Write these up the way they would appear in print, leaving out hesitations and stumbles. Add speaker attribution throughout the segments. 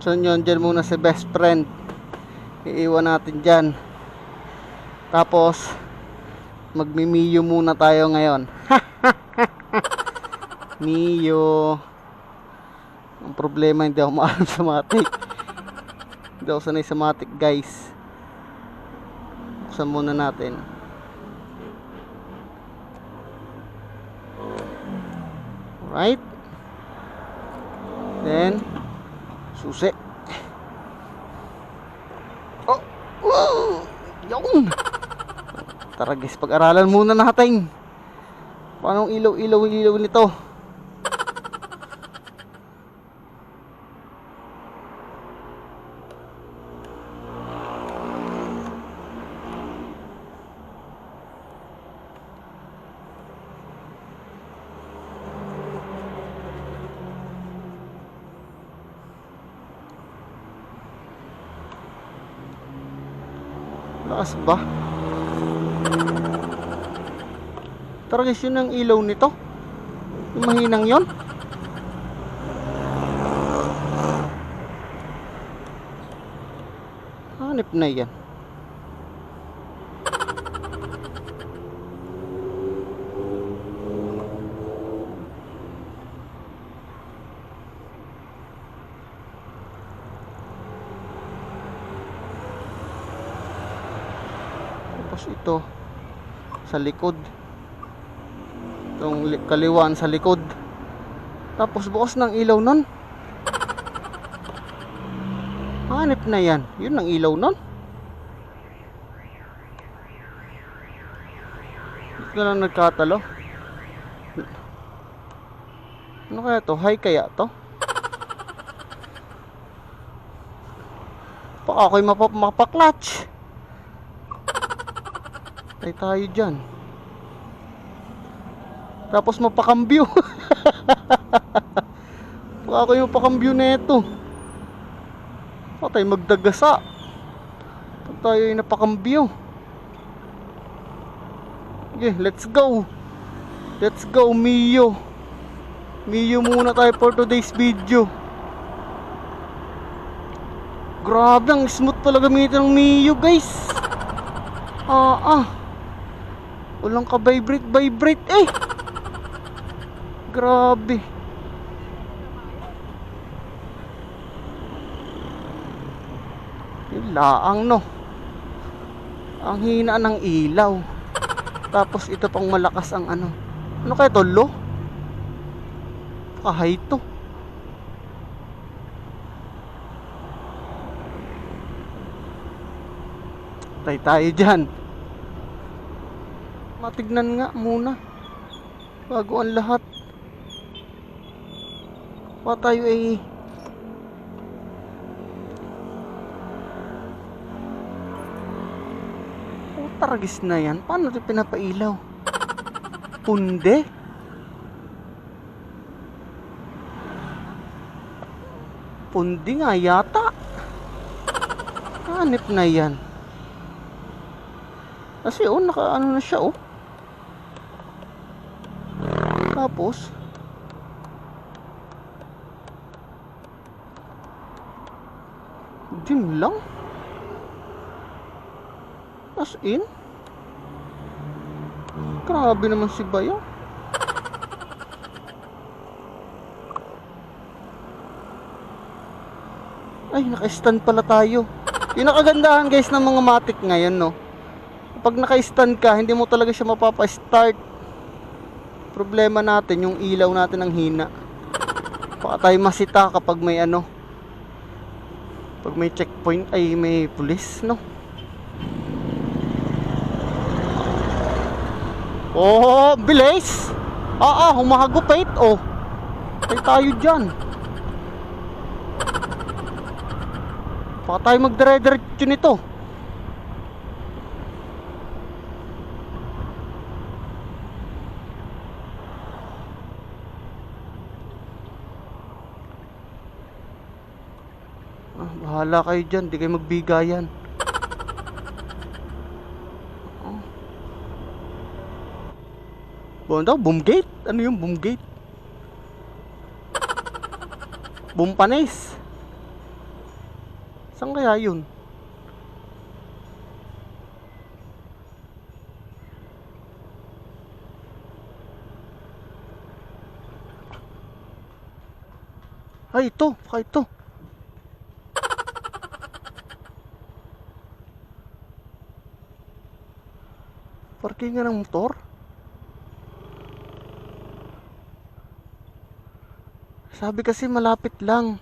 Speaker 1: So yun, dyan muna si best friend. Iiwan natin dyan. Tapos magmi-Mio muna tayo ngayon. Mio. Ang problema, hindi ako maalam sa matik. Hindi ako sanay sa matik, guys. Buksan muna natin. Alright. Then susi. Oh, wow! Yun! Tara guys, pag-aralan muna natin. Paano ilaw nito? Lakas ba? Tara guys, yun ang ilaw nito. Yung mahinang yon. Hanip na yan. Tapos ito sa likod, itong kaliwaan sa likod. Tapos bukas ng ilaw nun. Hanip na yan. Yun ang ilaw nun. Ito na lang nagkatalo. Ano kaya to? High kaya to? Baka ako'y mapaklatch. Tay tayo dyan. Tapos mapakambyo. Baka ako'y mapakambyo na ito. Baka tayo magdagasa pag tayo ay napakambyo. Okay, let's go. Let's go, Mio. Mio muna tayo for today's video. Grabe, ang smooth pala gamitin ng Mio, guys. Walang ka-vibrate eh. Grabe. Laang no. Ang hina ng ilaw. Tapos ito pang malakas ang ano. Ano kaya to? Low? High to. Tay tayo dyan. Matignan nga muna bago ang lahat. Pa tayo ay taragis na yan. Paano ito pinapailaw? Punde? Pundi nga yata. Hanip na yan. Kasi naka ano na siya Tapos dim lang. As in, grabe naman si Bayaw. Ay, naka-stand pala tayo. Yung nakagandahan guys ng mga matic ngayon, no? Pag naka-stand ka, hindi mo talaga siya mapapa-start. Problema natin, yung ilaw natin ang hina. Baka tayo masita kapag may pag may checkpoint, ay may pulis, no? Oh, bilis! Humahagupit, Ay tayo dyan. Baka tayo magdire-diretso nito. Bahala kayo dyan, di kayo magbigayan. Boom gate? Ano yung boom gate? Boom panis. Saan kaya yun? Ay, ito. Baka ito. Parkingan ng motor? Sabi kasi malapit lang.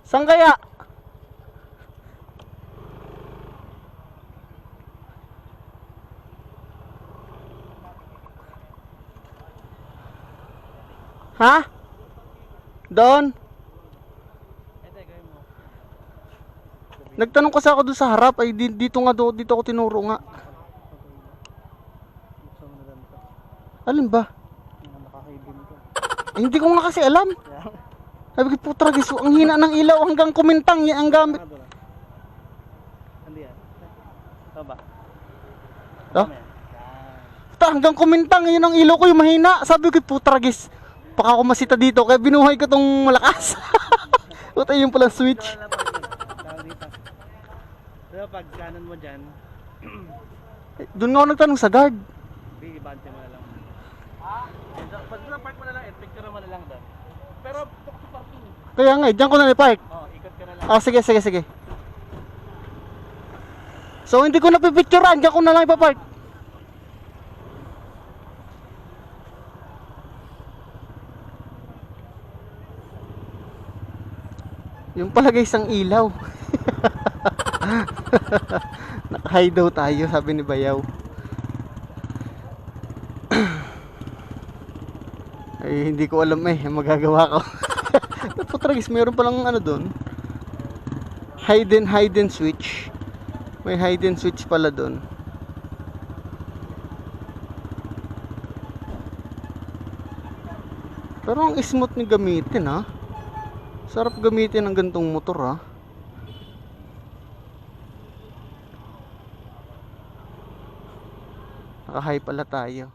Speaker 1: Saan kaya? Ha? Doon? Nagtanong kasi ako doon sa harap. Ay dito nga doon. Dito ako tinuro nga. Alin ba? Eh, hindi ko nga kasi alam. Sabi ko, putra giso, ang hina ng ilaw hanggang kumintang yan ang gamit. Oh? Puta, hanggang kumintang yun ang ilaw ko yung mahina. Sabi ko, putra gis, baka ako masita dito kaya binuhay ko tong malakas. Puta, yung palang switch.
Speaker 2: Pero pag kanan mo dyan,
Speaker 1: Doon nga ako nagtanong sa guard.
Speaker 2: bibante mo na lang. Pag na-park mo na lang, picture mo na lang doon. Pero tukso parking.
Speaker 1: Kaya nga, dyan ko na i-park.
Speaker 2: Ikot ka na lang.
Speaker 1: Ah, sige. So, hindi ko na pipicturean, dyan ko na lang ipapark. Yung pala guys, ang ilaw. Naka-high daw tayo, sabi ni Bayaw. Ay, hindi ko alam ang magagawa ko. Putragis, mayroon palang ano doon. Hidden switch. May hidden switch pala doon. Pero ang smooth ni gamitin ha. Sarap gamitin ng gantong motor ha. Naka-high pala tayo.